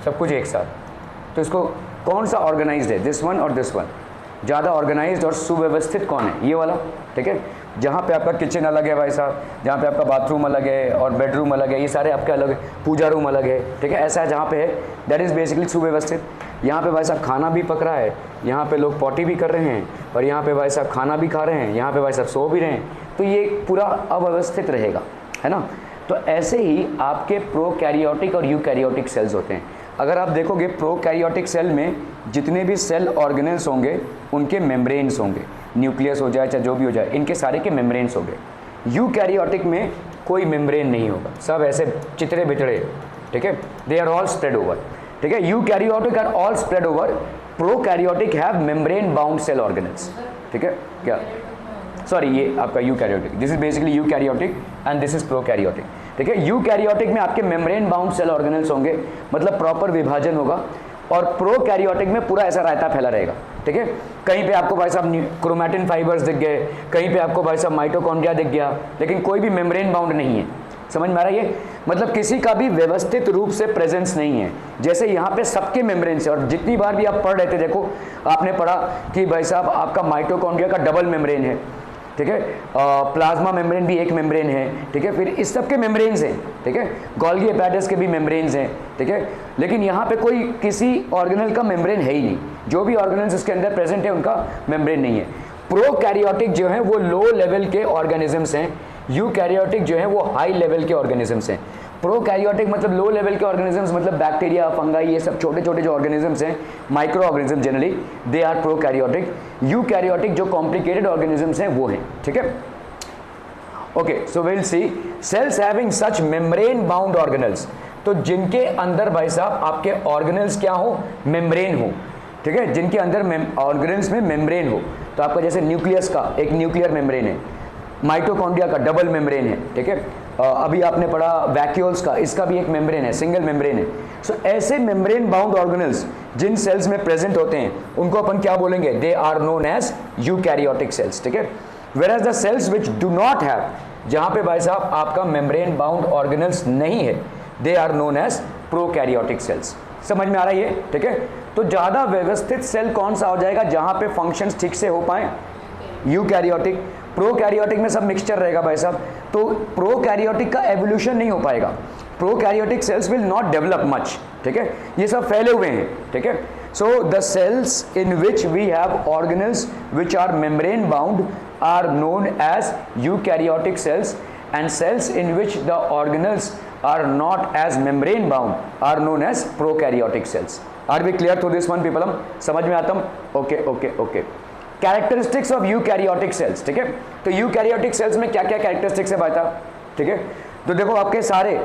सब कुछ एक साथ, तो इसको कौन सा ऑर्गेनाइज्ड है, दिस वन और दिस वन, ज़्यादा ऑर्गेनाइज्ड और सुव्यवस्थित कौन है, ये वाला, ठीक है। जहाँ पे आपका किचन अलग है भाई साहब, जहाँ पे आपका बाथरूम अलग है और बेडरूम अलग है, ये सारे आपके अलग है, पूजा रूम अलग है, ठीक है, ऐसा है जहाँ पे है, दैट इज़ बेसिकली सुव्यवस्थित। यहाँ पे भाई साहब खाना भी पक रहा है, यहाँ पे लोग पॉटी भी कर रहे हैं, और यहाँ पे भाई साहब खाना भी खा रहे हैं, यहाँ पे भाई साहब सो भी रहे हैं, तो ये पूरा अव्यवस्थित रहेगा, है ना। तो ऐसे ही आपके प्रोकैरियोटिक और यूकैरियोटिक सेल्स होते हैं। अगर आप देखोगे प्रोकैरियोटिक सेल में जितने भी सेल ऑर्गेनल्स होंगे उनके मेम्ब्रेन्स होंगे, न्यूक्लियस हो जाए चाहे जो भी हो जाए, इनके सारे के मेम्ब्रेन्स होंगे। यूकैरियोटिक में कोई मेम्ब्रेन नहीं होगा, सब ऐसे चितरे बितरे, ठीक है, they are all spread over, ठीक है। Eukaryotic are all spread over, prokaryotic have membrane bound cell organelles, ठीक है, क्या सॉरी ये आपका eukaryotic, this is basically eukaryotic and this is prokaryotic, ठीक है। यूकैरियोटिक में आपके मेम्ब्रेन बाउंड सेल ऑर्गेनल्स होंगे, मतलब प्रॉपर विभाजन होगा, और प्रोकैरियोटिक में पूरा ऐसा रायता फैला रहेगा, ठीक है। कहीं पे आपको भाई साहब क्रोमैटिन फाइबर्स दिख गए, कहीं पे आपको भाई साहब माइटोकॉन्ड्रिया दिख गया, लेकिन कोई भी मेम्ब्रेन बाउंड नहीं है, समझ में आ रहा है ये, मतलब किसी का भी व्यवस्थित रूप से प्रेजेंस नहीं है। जैसे यहाँ पे सबके मेम्ब्रेन से, और जितनी बार भी आप पढ़ रहे थे, देखो आपने पढ़ा कि भाई साहब आपका माइटोकॉन्ड्रिया का डबल मेम्ब्रेन है, ठीक है, प्लाज्मा मेम्ब्रेन भी एक मेम्ब्रेन है, ठीक है, फिर इस सब के मेम्ब्रेन्स हैं, ठीक है, गोल्गी अपैरेटस के भी मेम्ब्रेन्स हैं, ठीक है, लेकिन यहाँ पे कोई किसी ऑर्गेनल का मेम्ब्रेन है ही नहीं, जो भी ऑर्गेनल्स इसके अंदर प्रेजेंट है उनका मेम्ब्रेन नहीं है। प्रोकैरियोटिक जो है वो लो लेवल के ऑर्गेनिजम्स हैं, यूकैरियोटिक जो है वो हाई लेवल के ऑर्गेनिजम्स हैं। प्रोकैरियोटिक मतलब लो लेवल के ऑर्गेनिजम्स, मतलब बैक्टीरिया, फंगाई, ये सब छोटे छोटे जो ऑर्गेनिजम्स हैं, microorganism generally, they are prokaryotic. Eukaryotic जो कॉम्प्लिकेटेड ऑर्गेनिजम्स हैं वो हैं, ठीक है। Okay, so will see cells having such membrane bound organelles, तो जिनके अंदर भाई साहब आपके ऑर्गेनल्स क्या हो, मेम्ब्रेन हो, ठीक है, जिनके अंदर ऑर्गेनल्स में मेम्ब्रेन हो, तो आपका जैसे न्यूक्लियस का एक न्यूक्लियर मेम्ब्रेन है, माइटोकॉन्ड्रिया का डबल मेम्ब्रेन है, ठीक है, अभी आपने पढ़ा वैक्यूल्स का, इसका भी एक मेम्ब्रेन है, सिंगल मेम्ब्रेन है। सो ऐसे मेम्ब्रेन बाउंड ऑर्गेनल्स जिन सेल्स में प्रेजेंट होते हैं उनको अपन क्या बोलेंगे, they are known as eukaryotic cells, ठीक है। Whereas the cells which do not have जहां पे भाई साहब आपका मेम्ब्रेन बाउंड ऑर्गेनल्स नहीं है, they are known as prokaryotic cells. समझ में आ रहा है ये? ठीक है, तो ज़्यादा व्यवस्थित सेल कौन सा हो जाएगा जहां पे फंक्शंस ठीक से हो पाए? यूकैरियोटिक। प्रोकैरियोटिक में सब मिक्सचर रहेगा भाई साहब, तो प्रोकैरियोटिक का एवोल्यूशन नहीं हो पाएगा, prokaryotic cells will not develop much. ठीक है, ये सब फैले हुए हैं। ठीक है, so the cells in which we have organelles which are membrane bound are known as eukaryotic cells, and cells in which the organelles are not as membrane bound are known as prokaryotic cells. Are we clear to this one people? हम समझ में आता हूँ? Okay, okay, okay. Characteristics of eukaryotic cells. ठीक है, तो eukaryotic cells में क्या क्या characteristics है भाई साहब? ठीक है, तो देखो आपके सारे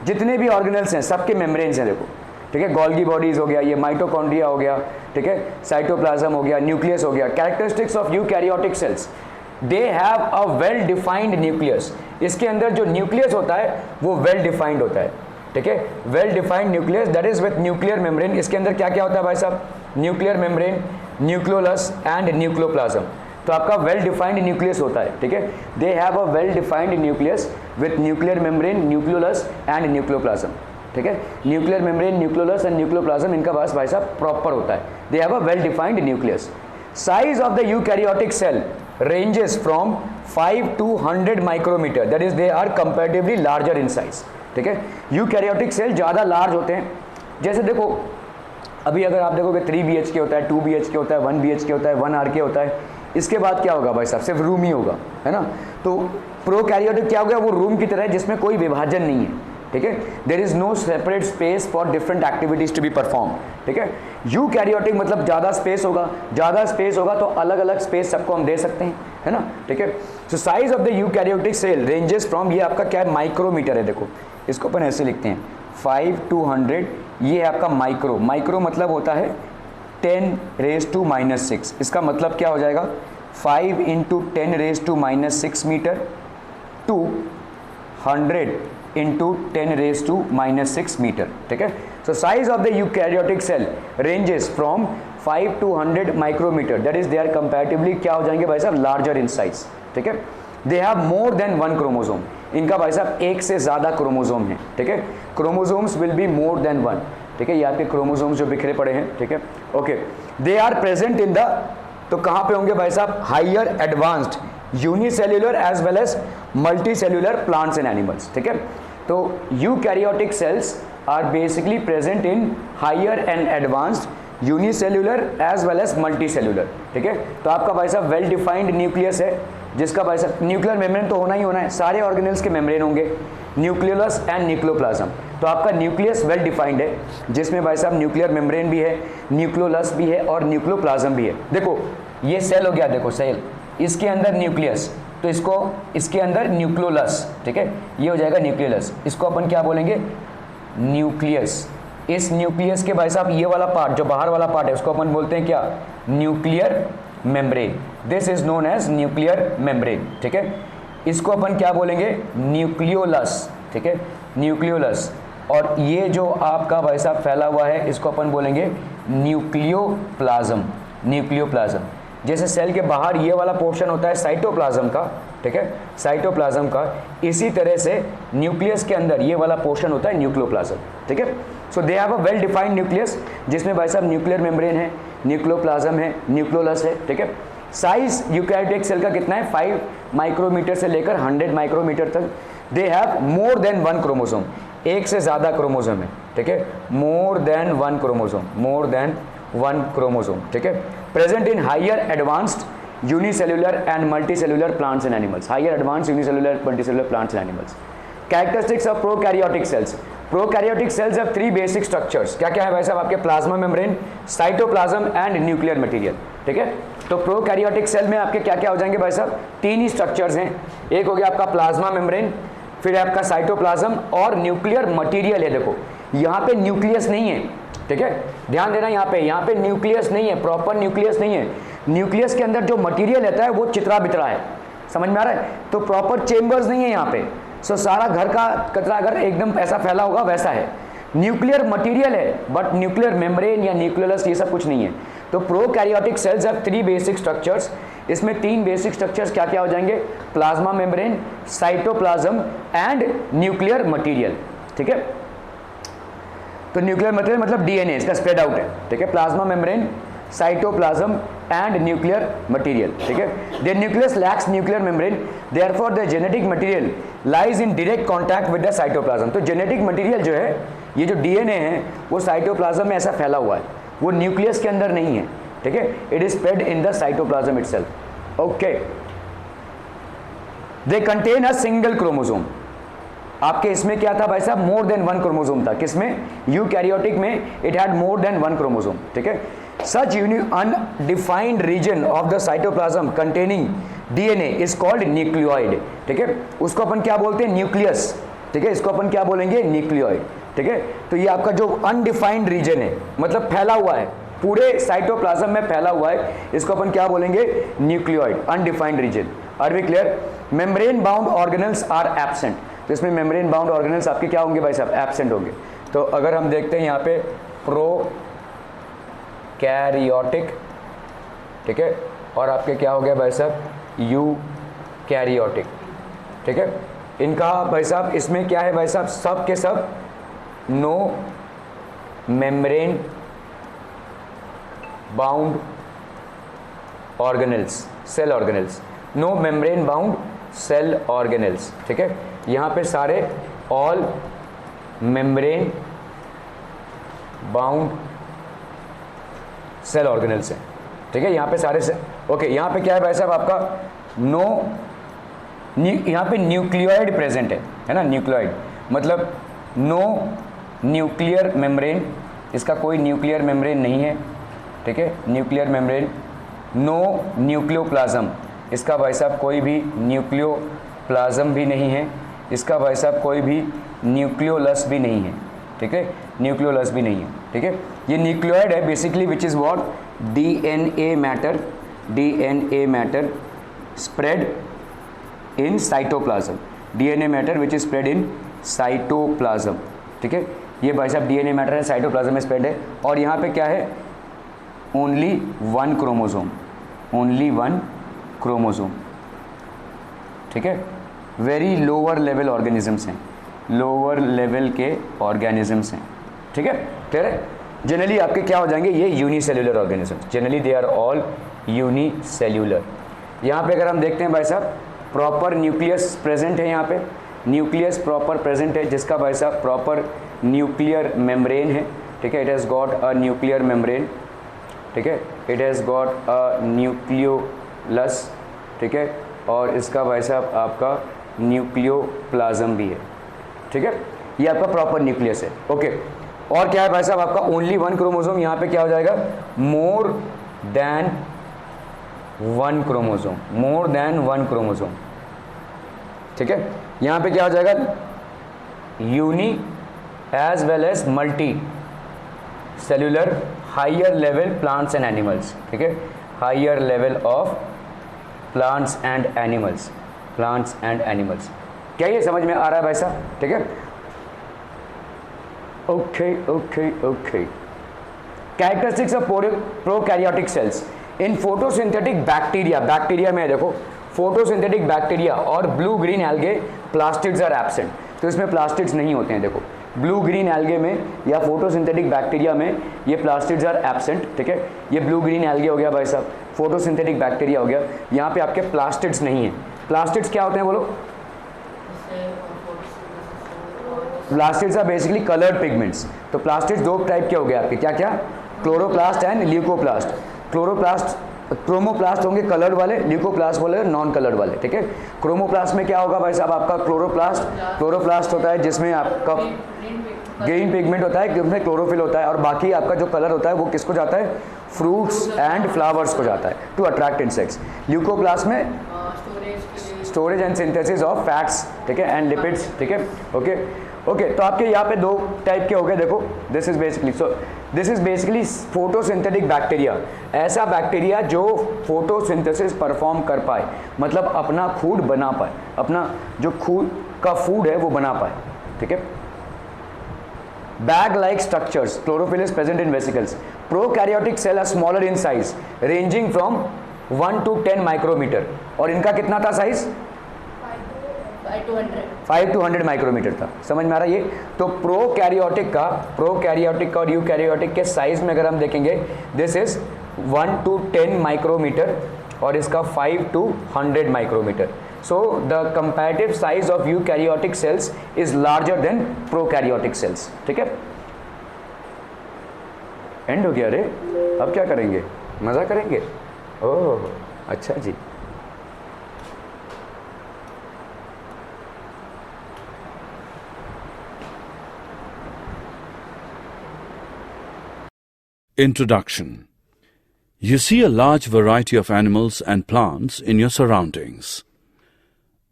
जितने भी ऑर्गेनल्स हैं सबके मेम्ब्रेन्स हैं। देखो, ठीक है, गोल्गी बॉडीज हो गया, ये माइटोकॉन्ड्रिया हो गया, ठीक है, साइटोप्लाज्म हो गया, न्यूक्लियस हो गया। Characteristics of eukaryotic sales, they have a well defined nucleus. इसके अंदर जो न्यूक्लियस होता है वो वेल डिफाइंड होता है। ठीक है, well defined nucleus that is with nuclear membrane. इसके अंदर क्या क्या होता है भाई साहब? Nuclear membrane, nucleolus and nucleoplasm. तो आपका वेल डिफाइंड न्यूक्लियस होता है। ठीक है, they have a well defined nucleus with nuclear membrane, nucleolus and nucleoplasm. ठीक है, nuclear membrane, nucleolus and nucleoplasm इनका पास भाई साहब प्रॉपर होता है। They have a well defined nucleus. Size of the eukaryotic cell ranges from 5 to 100 micrometer, that is they are comparatively larger in size। ठीक है, eukaryotic cell ज़्यादा large होते हैं। जैसे देखो अभी अगर आप देखोगे 3 BHK होता है, 2 BHK होता है, 1 BHK होता है, 1 RK होता है, इसके बाद क्या होगा भाई साहब? सिर्फ रूम ही होगा, है ना। तो प्रोकैरियोटिक क्या हो गया? वो रूम की तरह है जिसमें कोई विभाजन नहीं है। ठीक है, there is no separate space for different activities to be perform. ठीक है, यूकैरियोटिक मतलब ज़्यादा स्पेस होगा, ज़्यादा स्पेस होगा तो अलग अलग स्पेस सबको हम दे सकते हैं, है ना। ठीक है, so size of the eukaryotic cell ranges from, ये आपका क्या है? माइक्रोमीटर है। देखो इसको अपन ऐसे लिखते हैं 5 to 100, ये है आपका माइक्रो। माइक्रो मतलब होता है 10⁻⁻⁶। इसका मतलब क्या हो जाएगा? 5 × 10⁻⁻⁶ मीटर टू 100 × 10⁻⁻⁶ मीटर। ठीक है, so size of the eukaryotic cell ranges from 5 to 100 micrometre, that is they are comparatively क्या हो जाएंगे भाई साहब? Larger in size. ठीक है, they have more than 1 chromosome. इनका भाई साहब एक से ज़्यादा क्रोमोसोम है। ठीक है, chromosomes will be more than 1। ठीक है, ये आपके क्रोमोसोम्स जो बिखरे पड़े हैं। ठीक है, okay, they are present in the, तो कहाँ पे होंगे भाई साहब? Higher advanced unicellular as well as multicellular plants and animals. ठीक है, तो eukaryotic cells are basically present in higher and advanced unicellular as well as multicellular. ठीक है, तो आपका भाई साहब वेल डिफाइंड न्यूक्लियस है, जिसका भाई साहब न्यूक्लियर मेम्ब्रेन तो होना ही होना है, सारे ऑर्गेनल्स के मेम्ब्रेन होंगे, न्यूक्लियोलस एंड न्यूक्लियोप्लाज्म। तो आपका न्यूक्लियस वेल डिफाइंड है, जिसमें भाई साहब न्यूक्लियर मेम्ब्रेन भी है, न्यूक्लियोलस भी है और न्यूक्लियोप्लाज्म भी है। देखो ये सेल हो गया, देखो सेल, इसके अंदर न्यूक्लियस, तो इसको इसके अंदर न्यूक्लियोलस। ठीक है, ये हो जाएगा न्यूक्लियोलस। इसको अपन क्या बोलेंगे? न्यूक्लियस। इस न्यूक्लियस के भाई साहब ये वाला पार्ट जो बाहर वाला पार्ट है उसको अपन बोलते हैं क्या? Nuclear membrane. This is known as nuclear membrane. ठीक है, इसको अपन क्या बोलेंगे? न्यूक्लियोलस। ठीक है, न्यूक्लियोलस। और ये जो आपका भाई साहब फैला हुआ है इसको अपन बोलेंगे न्यूक्लियोप्लाज्म। न्यूक्लियोप्लाज्म। जैसे सेल के बाहर ये वाला पोर्शन होता है साइटोप्लाज्म का, ठीक है, साइटोप्लाज्म का, इसी तरह से न्यूक्लियस के अंदर ये वाला पोर्शन होता है न्यूक्लियोप्लाज्म। ठीक है, so they have a well defined nucleus, जिसमें भाई साहब न्यूक्लियर मेम्ब्रेन है, न्यूक्लियोप्लाज्म है, न्यूक्लियोलस है। ठीक है, साइज यूकैरियोटिक सेल का कितना है? 5 माइक्रोमीटर से लेकर 100 माइक्रोमीटर तक। They have more than 1 chromosome, एक से ज़्यादा क्रोमोसोम है। ठीक है, more than 1 chromosome, more than 1 chromosome. ठीक है, present in higher advanced unicellular and multicellular plants and animals. Higher advanced unicellular multicellular plants and animals. Characteristics of prokaryotic cells. Prokaryotic cells have 3 basic structures. क्या क्या है भाई साहब? आपके plasma membrane, cytoplasm and nuclear material. ठीक है, तो prokaryotic cell में आपके क्या क्या हो जाएंगे भाई साहब? 3 ही स्ट्रक्चर्स हैं। एक हो गया आपका प्लाज्मा मेम्ब्रेन, फिर आपका साइटोप्लाज्म और न्यूक्लियर मटेरियल है। देखो यहाँ पे न्यूक्लियस नहीं है। ठीक है, ध्यान देना, यहाँ पे न्यूक्लियस नहीं है, प्रॉपर न्यूक्लियस नहीं है। न्यूक्लियस के अंदर जो मटेरियल रहता है वो चित्रा बितरा है। समझ में आ रहा है? तो प्रॉपर चेम्बर्स नहीं है यहाँ पे। सो सारा घर का कचरा अगर एकदम ऐसा फैला होगा वैसा है। न्यूक्लियर मटेरियल है बट न्यूक्लियर मेम्ब्रेन या न्यूक्लियोलस ये सब कुछ नहीं है। तो prokaryotic cells have 3 basic structures. इसमें 3 बेसिक स्ट्रक्चर्स क्या क्या हो जाएंगे, plasma membrane, cytoplasm and nuclear material. ठीक है, तो न्यूक्लियर मटेरियल मतलब डीएनए, इसका स्प्रेड आउट है। ठीक है, plasma membrane, cytoplasm and nuclear material. ठीक है, their nucleus lacks nuclear membrane, therefore the genetic material lies in direct contact with the cytoplasm. तो जेनेटिक मटेरियल जो है, ये जो डीएनए है, वो साइटोप्लाज्म में ऐसा फैला हुआ है, वो न्यूक्लियस के अंदर नहीं है। ठीक है, it is spread in the cytoplasm itself. Okay, they contain a single chromosome. आपके इसमें क्या था भाई साहब, मोर देन 1 क्रोमोसोम था। किसमें, यूकैरियोटिक में it had more than 1 chromosome. ठीक है, such undefined region of the cytoplasm containing DNA is called nucleoid. ठीक है, उसको अपन क्या बोलते हैं, न्यूक्लियस। ठीक है, इसको अपन क्या बोलेंगे, न्यूक्लियोइड। ठीक है, तो ये आपका जो अनडिफाइंड रीजन है, मतलब फैला हुआ है, पूरे साइटोप्लाज्म में फैला हुआ है, इसको अपन क्या बोलेंगे, nucleoid, undefined region. Are we clear? Membrane bound organelles are absent. तो इसमें मेम्ब्रेन बाउंड ऑर्गेनल्स आपके क्या होंगे भाई साहब, एब्सेंट होंगे। तो अगर हम देखते हैं यहाँ पे प्रोकैरियोटिक, ठीक है, और आपके क्या हो गया भाई साहब, यूकैरियोटिक। ठीक है, इनका भाई साहब इसमें क्या है भाई साहब, सब के सब no membrane bound organelles, cell organelles, no membrane bound cell organelles. ठीक है, यहाँ पे सारे all membrane bound cell organelles हैं। ठीक है, यहाँ पे सारे ओके, यहाँ पे क्या है भाई साहब आपका नो, यहाँ पे न्यूक्लियोइड प्रेजेंट है ना, न्यूक्लियोइड मतलब नो न्यूक्लियर मेम्ब्रेन, इसका कोई न्यूक्लियर मेम्ब्रेन नहीं है। ठीक है, न्यूक्लियर मेम्ब्रेन, नो न्यूक्लियोप्लाज्म, इसका भाई साहब कोई भी न्यूक्लियोप्लाज्म भी नहीं है, इसका भाई साहब कोई भी न्यूक्लियोलस भी नहीं है। ठीक है, न्यूक्लियोलस भी नहीं है। ठीक है, ये न्यूक्लियोइड है basically, which is what, DNA matter, DNA matter spread in cytoplasm, DNA matter which is spread in cytoplasm. ठीक है, ये भाई साहब डीएनए मैटर है, साइटोप्लाज्म में स्प्रेड है। और यहाँ पे क्या है, ओनली 1 क्रोमोसोम, ओनली 1 क्रोमोसोम। ठीक है, वेरी लोअर लेवल ऑर्गेनिजम्स हैं, लोअर लेवल के ऑर्गेनिजम्स हैं। ठीक है, क्लियर है? जनरली आपके क्या हो जाएंगे, ये unicellular organisms, generally they are all unicellular. यहाँ पे अगर हम देखते हैं भाई साहब, प्रॉपर न्यूक्लियस प्रेजेंट है, यहाँ पे न्यूक्लियस प्रॉपर प्रेजेंट है, जिसका भाई साहब प्रॉपर न्यूक्लियर मेम्ब्रेन है। ठीक है, it has got a nuclear membrane. ठीक है, it has got a nucleolus. ठीक है, और इसका भाई साहब आपका न्यूक्लियोप्लाज्म भी है। ठीक है, ये आपका प्रॉपर न्यूक्लियस है। ओके, और क्या है भाई साहब आपका ओनली 1 क्रोमोसोम, यहाँ पे क्या हो जाएगा, more than 1 chromosome, more than 1 chromosome. ठीक है, यहाँ पे क्या हो जाएगा, uni as well as multicellular higher level plants and animals. ठीक है, higher level of plants and animals, plants and animals. क्या ये समझ में आ रहा है भाई साहब? ठीक है, okay okay okay. Characteristics of prokaryotic cells in photosynthetic bacteria, bacteria में देखो फोटोसिंथेटिक बैक्टीरिया और blue green algae plastids are absent. तो इसमें प्लास्टिड्स नहीं होते हैं, देखो ब्लू ग्रीन एल्गे में या फोटोसिंथेटिक बैक्टीरिया में ये प्लास्टिड्स आर एब्सेंट। ठीक है, ये ब्लू ग्रीन एल्गे हो गया भाई साहब, फोटोसिंथेटिक बैक्टीरिया हो गया, यहाँ पे आपके प्लास्टिड्स नहीं है। प्लास्टिड्स क्या होते हैं बोलो? Plastids are basically coloured pigments. तो प्लास्टिड्स 2 टाइप के हो गए आपके, क्या क्या, chloroplast and leucoplast. Chloroplast, chromoplast होंगे कलर्ड वाले, ल्यूकोप्लास्ट बोले नॉन कलर्ड वाले। ठीक है, क्रोमोप्लास्ट में क्या होगा भाई साहब आपका, क्लोरोप्लास्ट होता है जिसमें आपका ग्रीन पिगमेंट होता है, जिसमें क्लोरोफिल होता है, और बाकी आपका जो कलर होता है वो किसको जाता है, फ्रूट्स एंड फ्लावर्स को जाता है, टू अट्रैक्ट इंसेक्ट्स। ल्यूकोप्लास्ट में storage and synthesis of fats, ठीक है, एंड लिपिड्स। ठीक है, ओके ओके। तो आपके यहाँ पे 2 टाइप के हो गए, देखो this is basically photosynthetic bacteria, ऐसा बैक्टीरिया जो फोटोसिंथेसिस परफॉर्म कर पाए, मतलब अपना फूड बना पाए, अपना जो खुद का फूड है वो बना पाए। ठीक है, bag-like structures, chlorophyll is present in vesicles. Prokaryotic cell are smaller in size, ranging from 1 to 10 micrometer, और इनका कितना था साइज? 5 to 100 माइक्रोमीटर था। समझ में आ रहा है ये? तो प्रोकैरियोटिक का और यूकैरियोटिक के साइज में अगर हम देखेंगे, दिस इज 1 to 10 माइक्रोमीटर और इसका 5 to 100 micrometer. So the comparative size of eukaryotic cells is larger than prokaryotic cells. ठीक है, एंड हो गया रे। अब क्या करेंगे? मजा करेंगे? ओह अच्छा जी। Introduction. You see a large variety of animals and plants in your surroundings.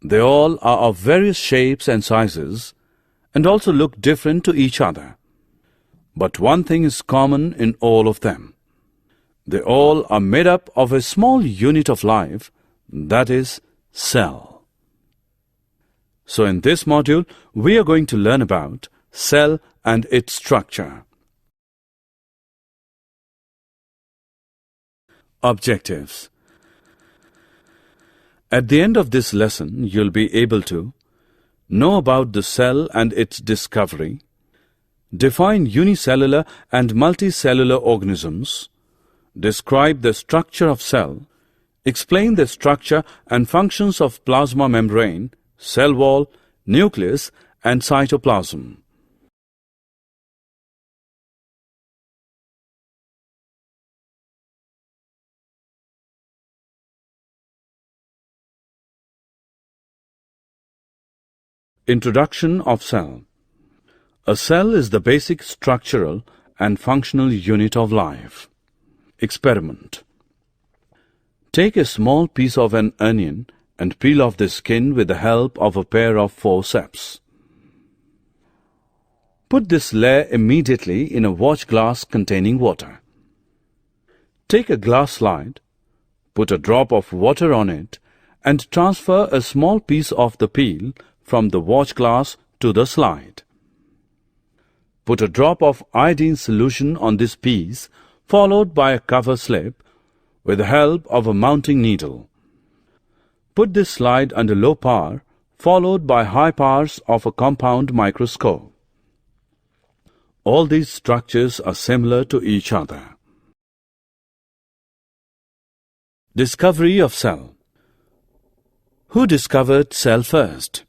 They all are of various shapes and sizes and also look different to each other. But one thing is common in all of them. They all are made up of a small unit of life, that is, cell. So in this module, we are going to learn about cell and its structure. Objectives. At the end of this lesson, you'll be able to know about the cell and its discovery, define unicellular and multicellular organisms, describe the structure of cell, explain the structure and functions of plasma membrane, cell wall, nucleus, and cytoplasm. Introduction of cell. A cell is the basic structural and functional unit of life. Experiment. Take a small piece of an onion and peel off the skin with the help of a pair of forceps. Put this layer immediately in a watch glass containing water. Take a glass slide, put a drop of water on it, and transfer a small piece of the peel from the watch glass to the slide. Put a drop of iodine solution on this piece, followed by a cover slip with the help of a mounting needle. Put this slide under low power, followed by high powers of a compound microscope. All these structures are similar to each other. Discovery of cell. Who discovered cell first?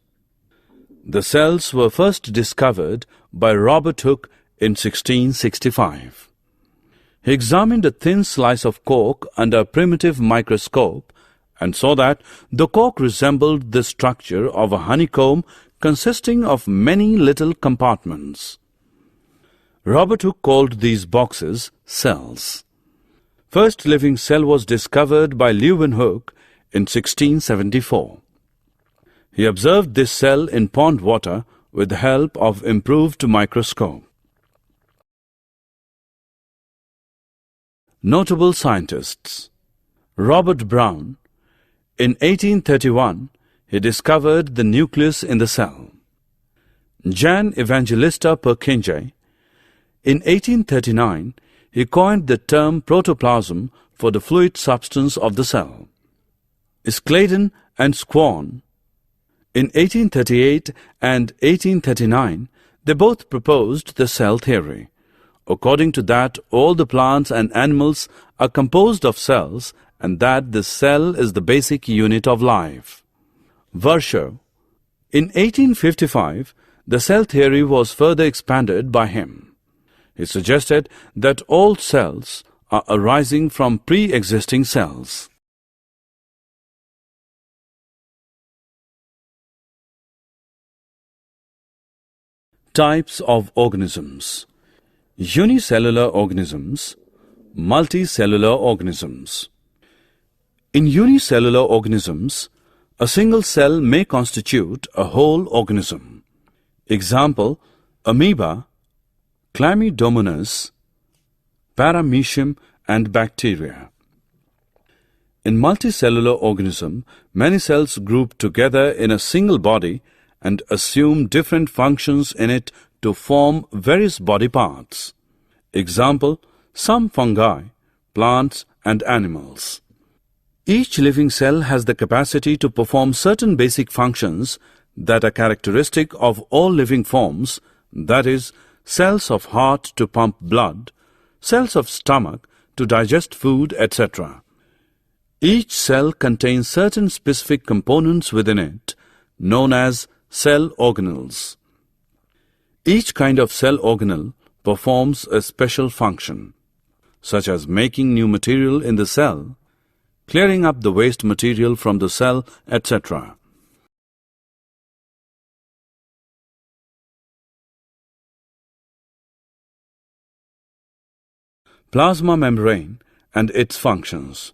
The cells were first discovered by Robert Hooke in 1665. He examined a thin slice of cork under a primitive microscope and saw that the cork resembled the structure of a honeycomb consisting of many little compartments. Robert Hooke called these boxes cells. First living cell was discovered by Leeuwenhoek in 1674. He observed this cell in pond water with the help of improved microscope. Notable scientists. Robert Brown. In 1831, he discovered the nucleus in the cell. Jan Evangelista Purkinje. In 1839, he coined the term protoplasm for the fluid substance of the cell. Scladen and Squarn. In 1838 and 1839, they both proposed the cell theory. According to that, all the plants and animals are composed of cells and that the cell is the basic unit of life. Virchow. In 1855, the cell theory was further expanded by him. He suggested that all cells are arising from pre-existing cells. Types of organisms. Unicellular organisms, multicellular organisms. In unicellular organisms, a single cell may constitute a whole organism. Example, amoeba, Chlamydomonas, Paramecium and bacteria. In multicellular organism, many cells group together in a single body and assume different functions in it to form various body parts. Example, some fungi, plants and animals. Each living cell has the capacity to perform certain basic functions that are characteristic of all living forms, that is, cells of heart to pump blood, cells of stomach to digest food, etc. Each cell contains certain specific components within it, known as cell organelles. Each kind of cell organelle performs a special function, such as making new material in the cell, clearing up the waste material from the cell, etc. Plasma membrane and its functions.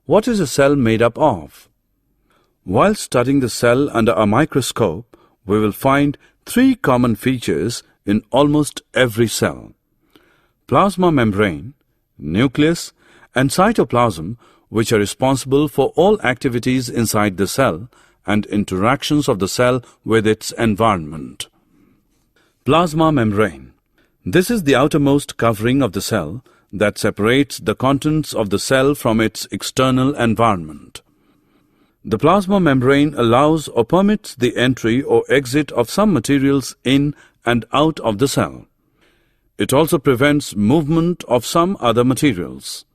What is a cell made up of? While studying the cell under a microscope, we will find three common features in almost every cell: plasma membrane, nucleus, and cytoplasm, which are responsible for all activities inside the cell and interactions of the cell with its environment. Plasma membrane. This is the outermost covering of the cell that separates the contents of the cell from its external environment. The plasma membrane allows or permits the entry or exit of some materials in and out of the cell. It also prevents movement of some other materials.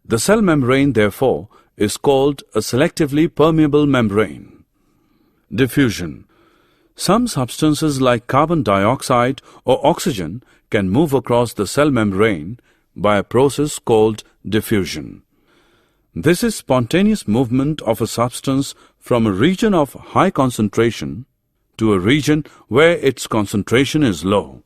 The cell membrane, therefore, is called a selectively permeable membrane. Diffusion. Some substances like carbon dioxide or oxygen can move across the cell membrane by a process called diffusion. This is spontaneous movement of a substance from a region of high concentration to a region where its concentration is low.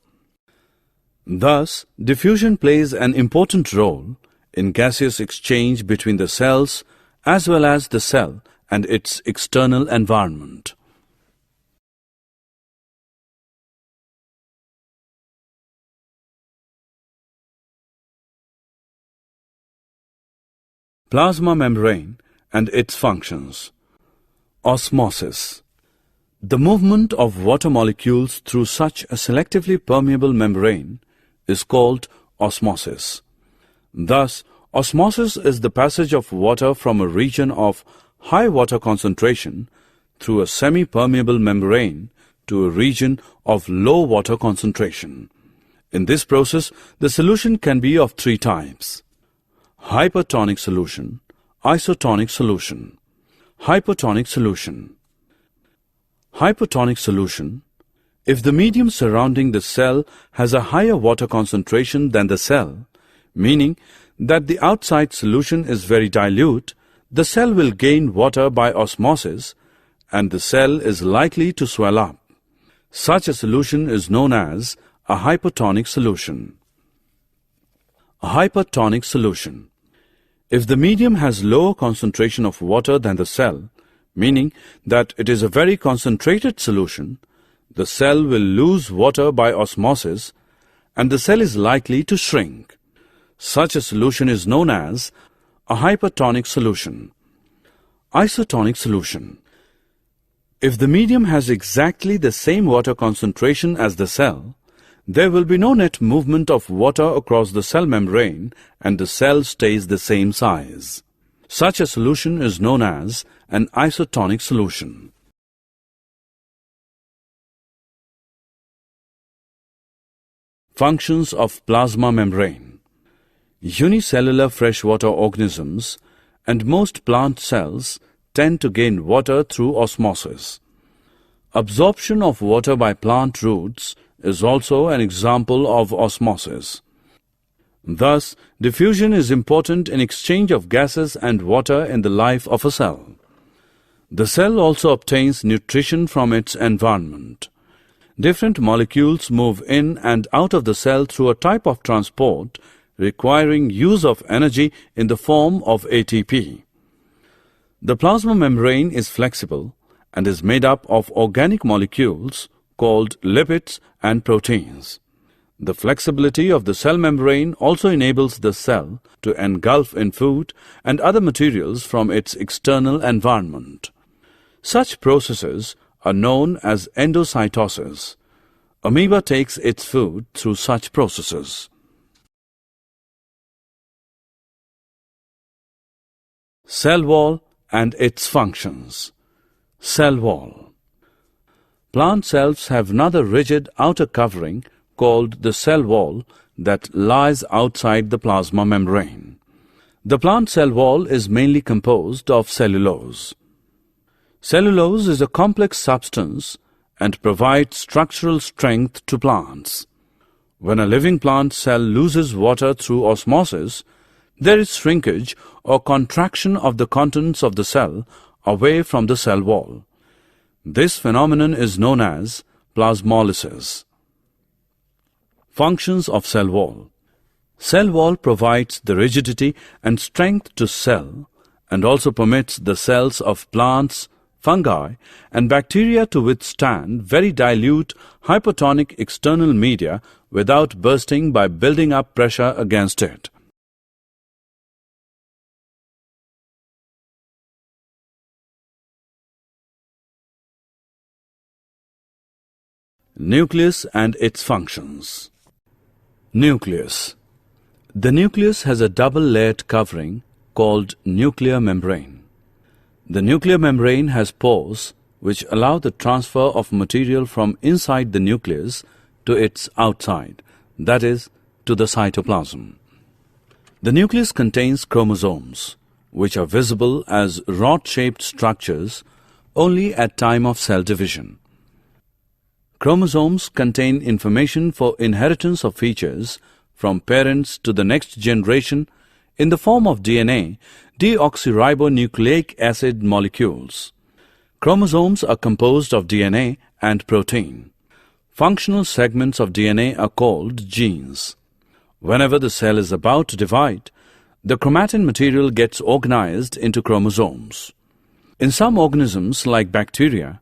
Thus, diffusion plays an important role in gaseous exchange between the cells as well as the cell and its external environment. Plasma membrane and its functions. Osmosis. The movement of water molecules through such a selectively permeable membrane is called osmosis. Thus, osmosis is the passage of water from a region of high water concentration through a semi-permeable membrane to a region of low water concentration. In this process, the solution can be of three types: hypertonic solution, isotonic solution. Hypertonic solution. Hypertonic solution. If the medium surrounding the cell has a higher water concentration than the cell, meaning that the outside solution is very dilute, the cell will gain water by osmosis and the cell is likely to swell up. Such a solution is known as a hypertonic solution. A hypertonic solution. If the medium has lower concentration of water than the cell, meaning that it is a very concentrated solution, the cell will lose water by osmosis and the cell is likely to shrink. Such a solution is known as a hypertonic solution. Isotonic solution. If the medium has exactly the same water concentration as the cell, there will be no net movement of water across the cell membrane and the cell stays the same size. Such a solution is known as an isotonic solution. Functions of plasma membrane. Unicellular freshwater organisms and most plant cells tend to gain water through osmosis. Absorption of water by plant roots is also an example of osmosis. Thus, diffusion is important in exchange of gases and water in the life of a cell. The cell also obtains nutrition from its environment. Different molecules move in and out of the cell through a type of transport requiring use of energy in the form of ATP. The plasma membrane is flexible and is made up of organic molecules called lipids and proteins. The flexibility of the cell membrane also enables the cell to engulf in food and other materials from its external environment. Such processes are known as endocytosis. Amoeba takes its food through such processes. Cell wall and its functions. Cell wall. Plant cells have another rigid outer covering called the cell wall that lies outside the plasma membrane. The plant cell wall is mainly composed of cellulose. Cellulose is a complex substance and provides structural strength to plants. When a living plant cell loses water through osmosis, there is shrinkage or contraction of the contents of the cell away from the cell wall. This phenomenon is known as plasmolysis. Functions of cell wall. Cell wall provides the rigidity and strength to cell and also permits the cells of plants, fungi and bacteria to withstand very dilute hypotonic external media without bursting by building up pressure against it. Nucleus and its functions. Nucleus. The nucleus has a double-layered covering called nuclear membrane. The nuclear membrane has pores which allow the transfer of material from inside the nucleus to its outside, that is, to the cytoplasm. The nucleus contains chromosomes, which are visible as rod-shaped structures only at time of cell division. Chromosomes contain information for inheritance of features from parents to the next generation in the form of DNA, deoxyribonucleic acid molecules. Chromosomes are composed of DNA and protein. Functional segments of DNA are called genes. Whenever the cell is about to divide, the chromatin material gets organized into chromosomes. In some organisms like bacteria,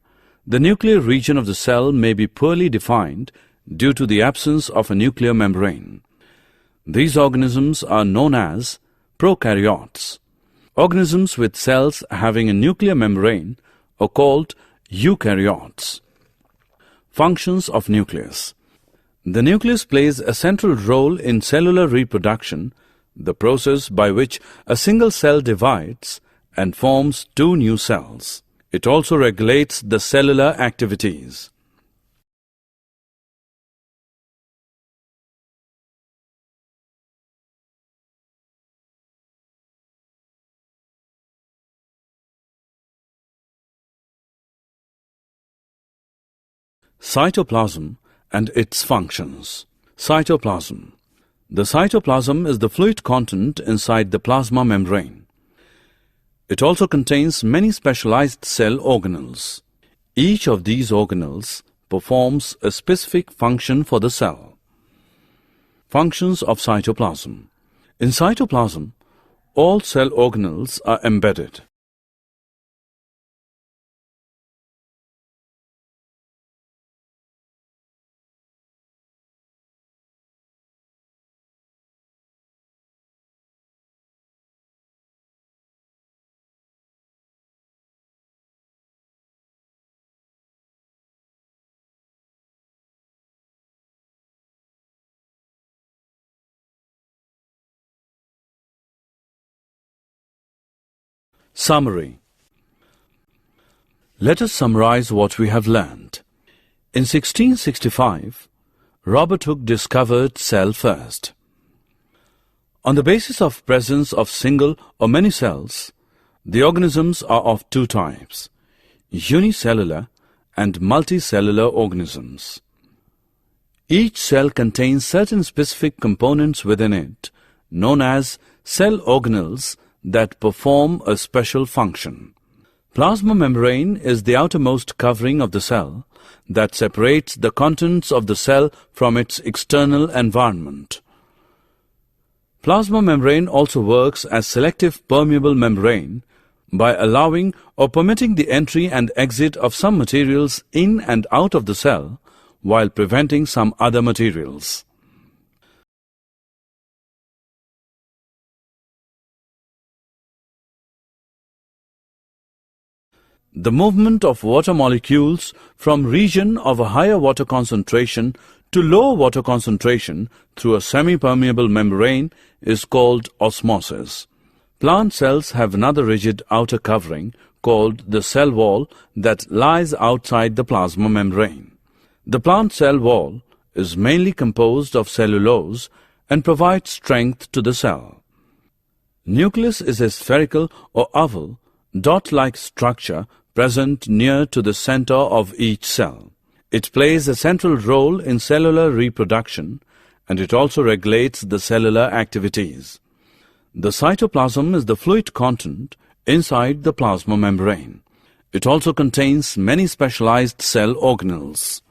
the nuclear region of the cell may be poorly defined due to the absence of a nuclear membrane. These organisms are known as prokaryotes. Organisms with cells having a nuclear membrane are called eukaryotes. Functions of nucleus. The nucleus plays a central role in cellular reproduction, the process by which a single cell divides and forms two new cells. It also regulates the cellular activities. Cytoplasm and its functions. Cytoplasm. The cytoplasm is the fluid content inside the plasma membrane. It also contains many specialized cell organelles. Each of these organelles performs a specific function for the cell. Functions of cytoplasm. In cytoplasm, all cell organelles are embedded. Summary. Let us summarize what we have learned. In 1665, Robert Hooke discovered cell first. On the basis of presence of single or many cells, the organisms are of two types, unicellular and multicellular organisms. Each cell contains certain specific components within it, known as cell organelles, that perform a special function. Plasma membrane is the outermost covering of the cell that separates the contents of the cell from its external environment. Plasma membrane also works as selective permeable membrane by allowing or permitting the entry and exit of some materials in and out of the cell while preventing some other materials. The movement of water molecules from region of a higher water concentration to lower water concentration through a semi-permeable membrane is called osmosis. Plant cells have another rigid outer covering called the cell wall that lies outside the plasma membrane. The plant cell wall is mainly composed of cellulose and provides strength to the cell. Nucleus is a spherical or oval, dot-like structure present near to the center of each cell. It plays a central role in cellular reproduction, and it also regulates the cellular activities. The cytoplasm is the fluid content inside the plasma membrane. It also contains many specialized cell organelles.